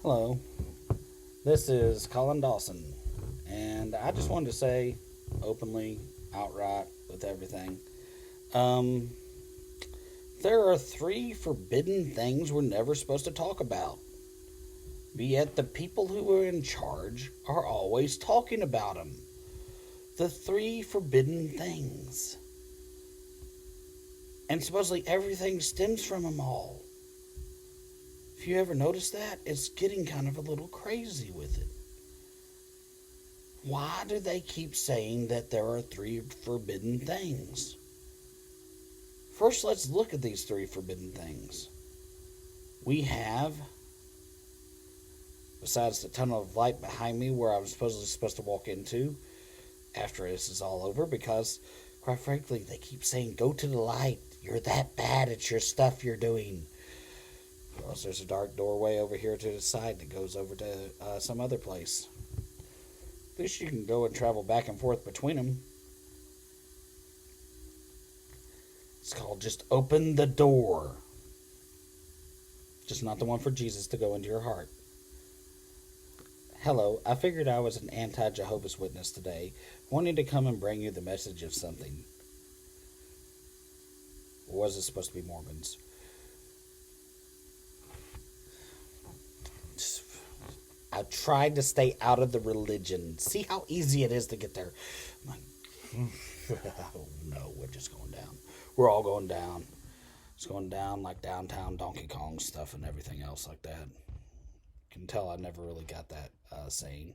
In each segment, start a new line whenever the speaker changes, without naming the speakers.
Hello, this is Colin Dawson, and I just wanted to say openly, outright, with everything. Um, there are three forbidden things we're never supposed to talk about. Yet the people who are in charge are always talking about them. The three forbidden things. And supposedly everything stems from them all. If you ever notice that, it's getting kind of a little crazy with it. Why do they keep saying that there are three forbidden things? First, let's look at these three forbidden things. We have, besides the tunnel of light behind me where I was supposed to walk into after this is all over, because, quite frankly, they keep saying, go to the light. You're that bad at your stuff you're doing. Plus, there's a dark doorway over here to the side that goes over to some other place. At least you can go and travel back and forth between them. It's called Just Open the Door. Just not the one for Jesus to go into your heart. Hello, I figured I was an anti Jehovah's Witness today, wanting to come and bring you the message of something. Or was it supposed to be Mormons? I tried to stay out of the religion. See how easy it is to get there. Oh no, we're just going down. We're all going down. It's going down like downtown Donkey Kong stuff and everything else like that. You can tell I never really got that saying.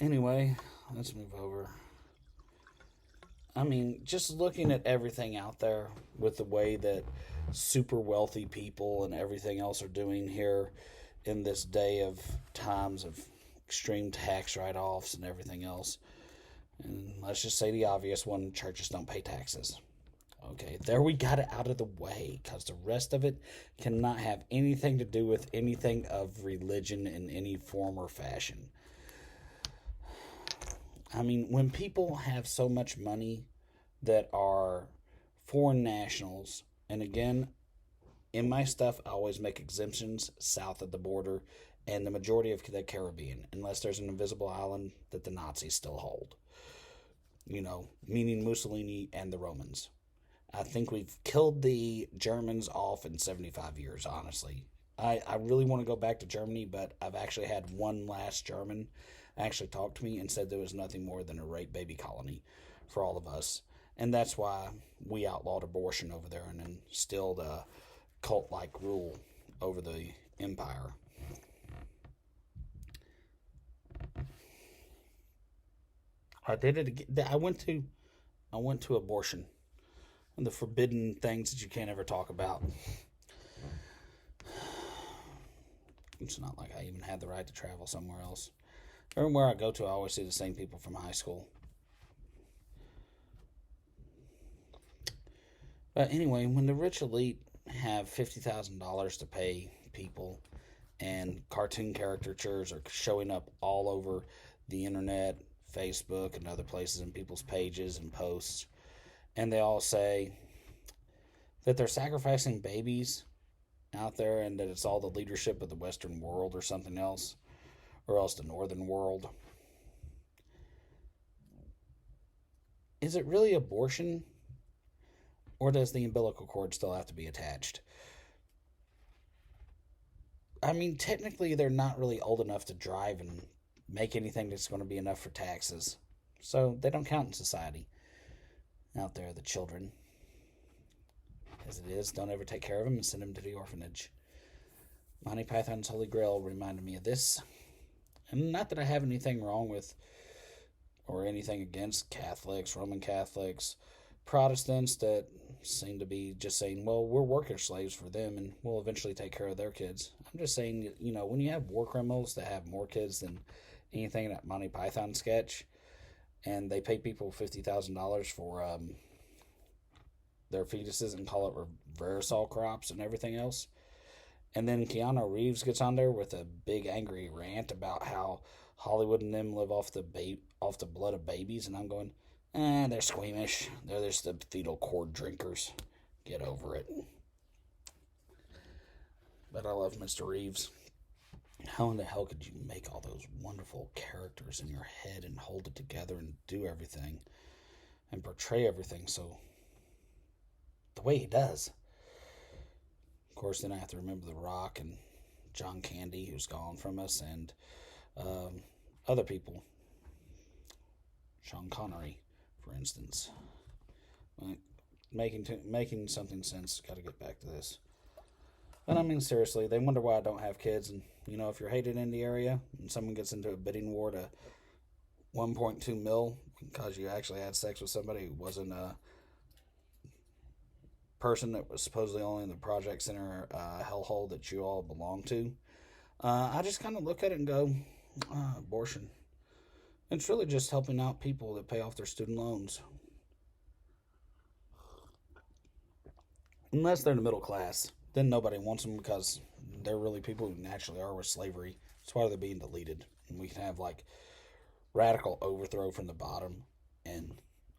Anyway, let's move over. I mean, just looking at everything out there with the way that super wealthy people and everything else are doing here in this day of times of extreme tax write offs and everything else. And let's just say the obvious one, churches don't pay taxes. Okay, there we got it out of the way because the rest of it cannot have anything to do with anything of religion in any form or fashion. I mean, when people have so much money that are foreign nationals, and again, in my stuff, I always make exemptions south of the border and the majority of the Caribbean, unless there's an invisible island that the Nazis still hold. Meaning Mussolini and the Romans. I think we've killed the Germans off in 75 years, honestly. I really want to go back to Germany, but I've actually had one last German actually talk to me and said there was nothing more than a rape baby colony for all of us. And that's why we outlawed abortion over there and instilled a cult like rule over the empire. I did it again. I went to abortion. And the forbidden things that you can't ever talk about. It's not like I even had the right to travel somewhere else. Everywhere I go to, I always see the same people from high school. But anyway, when the rich elite have $50,000 to pay people, and cartoon caricatures are showing up all over the internet, Facebook, and other places in people's pages and posts, and they all say that they're sacrificing babies out there and that it's all the leadership of the Western world or something else, or else the Northern world. Is it really abortion? Or does the umbilical cord still have to be attached? I mean, technically, they're not really old enough to drive and make anything that's going to be enough for taxes. So they don't count in society. Out there, the children. As it is, don't ever take care of them and send them to the orphanage. Monty Python's Holy Grail reminded me of this. And not that I have anything wrong with or anything against Catholics, Roman Catholics, Protestants that seem to be just saying, well, we're worker slaves for them and we'll eventually take care of their kids. I'm just saying, when you have war criminals that have more kids than anything in that Monty Python sketch, and they pay people $50,000 for their fetuses and call it reversal crops and everything else. And then Keanu Reeves gets on there with a big angry rant about how Hollywood and them live off the blood of babies, and I'm going, they're squeamish. They're just the fetal cord drinkers. Get over it. But I love Mr. Reeves. How in the hell could you make all those wonderful characters in your head and hold it together and do everything and portray everything so the way he does? Of course, then I have to remember The Rock and John Candy, who's gone from us, and other people. Sean Connery, for instance. Making something sense. Got to get back to this. But I mean, seriously, they wonder why I don't have kids. And, if you're hated in the area and someone gets into a bidding war to 1.2 mil because you actually had sex with somebody who wasn't a person that was supposedly only in the Project Center hellhole that you all belong to, I just kind of look at it and go, abortion. It's really just helping out people that pay off their student loans. Unless they're in the middle class. Then nobody wants them because they're really people who naturally are with slavery. That's why they're being deleted. And we can have radical overthrow from the bottom and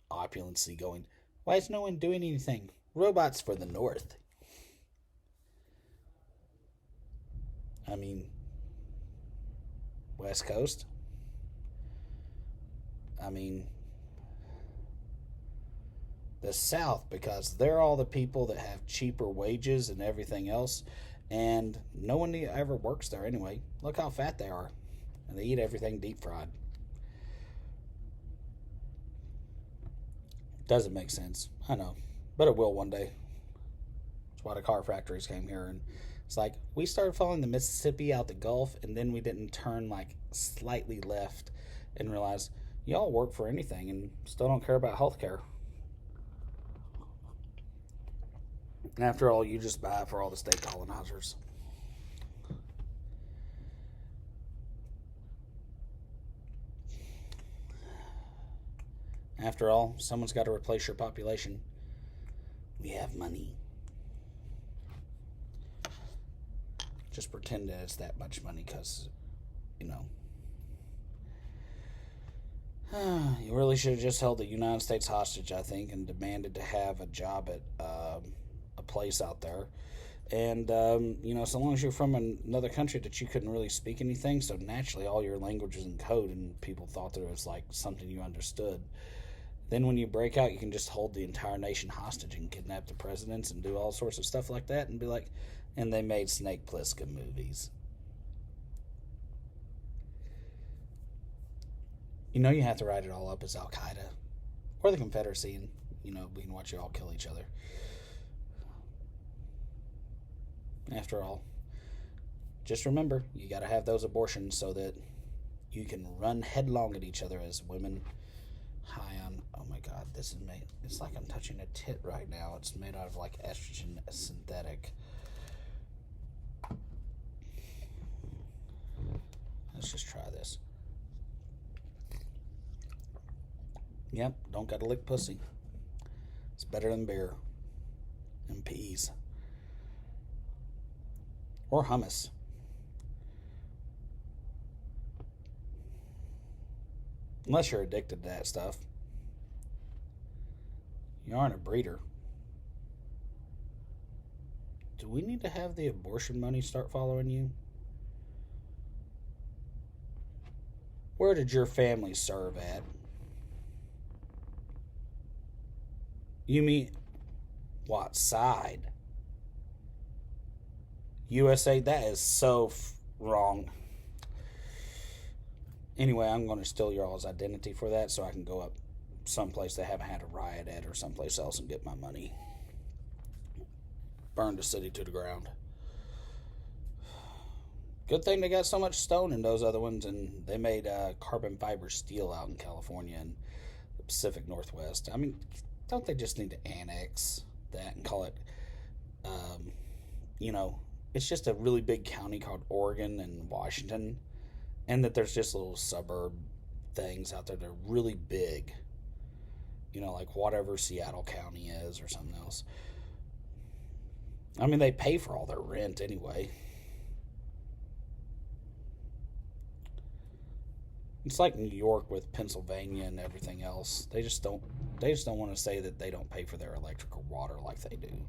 opulency going, why is no one doing anything? Robots for the North. I mean, West Coast. I mean, the South, because they're all the people that have cheaper wages and everything else, and no one ever works there anyway. Look how fat they are, and they eat everything deep fried. Doesn't make sense, I know, but it will one day. That's why the car factories came here, and it's like we started following the Mississippi out the Gulf, and then we didn't turn slightly left and realize y'all work for anything and still don't care about health care. And after all, you just buy it for all the state colonizers. After all, someone's got to replace your population. We have money. Just pretend that it's that much money because, you really should have just held the United States hostage, I think, and demanded to have a job at a place out there. And, so long as you're from another country that you couldn't really speak anything, so naturally all your language was in code and people thought that it was something you understood. Then when you break out, you can just hold the entire nation hostage and kidnap the presidents and do all sorts of stuff like that and be like, and they made Snake Plissken movies. You have to write it all up as Al-Qaeda or the Confederacy, and, we can watch you all kill each other. After all, just remember, you got to have those abortions so that you can run headlong at each other as women high on, oh my God, this is made, it's like I'm touching a tit right now. It's made out of estrogen synthetic. Let's just try this. Yep, don't gotta lick pussy. It's better than beer and peas. Or hummus. Unless you're addicted to that stuff. You aren't a breeder. Do we need to have the abortion money start following you? Where did your family serve at? You mean what side? USA? That is so wrong. Anyway, I'm going to steal y'all's identity for that so I can go up someplace they haven't had a riot at or someplace else and get my money. Burn the city to the ground. Good thing they got so much stone in those other ones, and they made carbon fiber steel out in California and the Pacific Northwest. I mean, don't they just need to annex that and call it, it's just a really big county called Oregon and Washington, and that there's just little suburb things out there that are really big, like whatever Seattle County is or something else. I mean, they pay for all their rent anyway. It's like New York with Pennsylvania and everything else. They just don't want to say that they don't pay for their electric or water like they do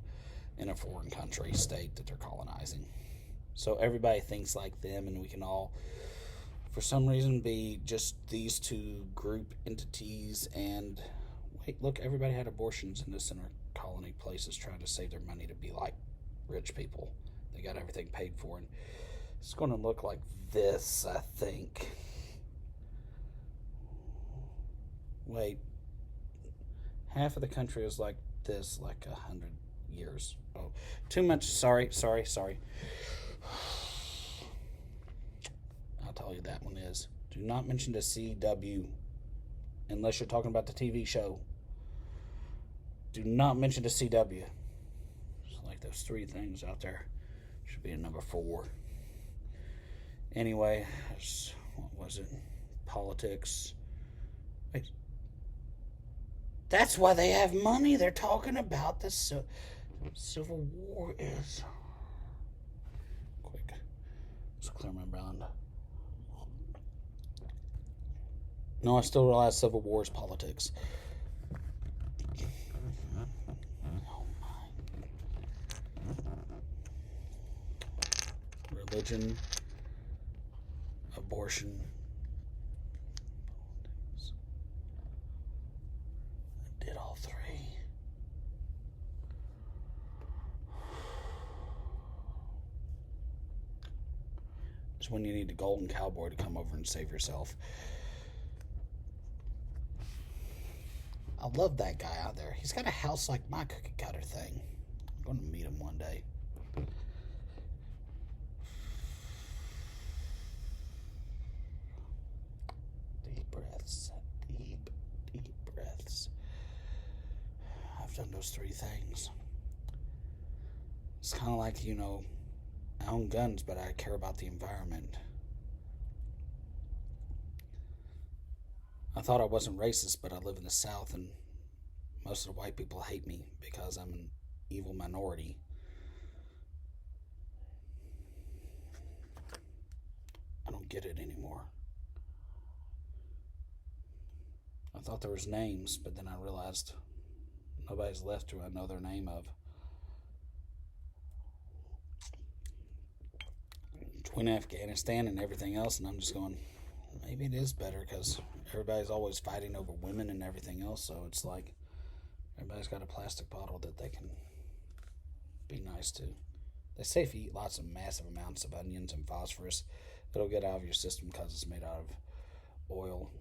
in a foreign country, state that they're colonizing. So everybody thinks like them, and we can all, for some reason, be just these two group entities. And wait, look, everybody had abortions in the center colony places trying to save their money to be like rich people. They got everything paid for, and it's going to look like this, I think. Wait, half of the country is like this, like 100 years. Oh, too much. Sorry. I'll tell you that one is. Do not mention the CW unless you're talking about the TV show. Do not mention the CW. It's like those three things out there. Should be a number 4. Anyway, what was it? Politics. Wait. That's why they have money. They're talking about the Civil War is. Quick. Let's clear my mind. No, I still realize Civil War is politics. Oh my. Religion, abortion, politics. I did all 3. It's when you need a golden cowboy to come over and save yourself. I love that guy out there. He's got a house like my cookie cutter thing. I'm going to meet him one day. Deep breaths. Deep breaths. I've done those 3 things. It's kind of like, I own guns, but I care about the environment. I thought I wasn't racist, but I live in the South, and most of the white people hate me because I'm an evil minority. I don't get it anymore. I thought there was names, but then I realized nobody's left who I know their name of. Between Afghanistan and everything else, and I'm just going, maybe it is better because everybody's always fighting over women and everything else, so it's like everybody's got a plastic bottle that they can be nice to. They say if you eat lots of massive amounts of onions and phosphorus, it'll get out of your system because it's made out of oil.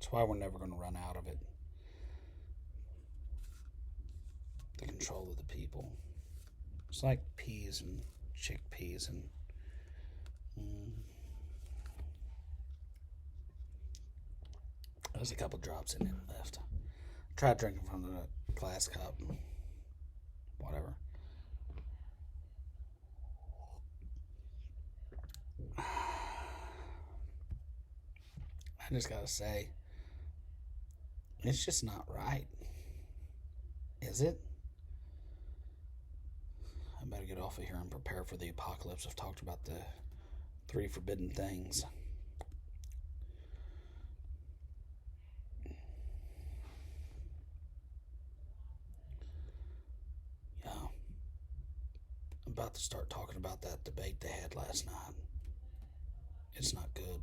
That's why we're never going to run out of it. The control of the people. It's like peas and chickpeas and there's a couple drops in it left. Tried drinking from the glass cup. Whatever. I just gotta say, it's just not right. Is it? I better get off of here and prepare for the apocalypse. I've talked about the 3 forbidden things. Yeah. I'm about to start talking about that debate they had last night. It's not good.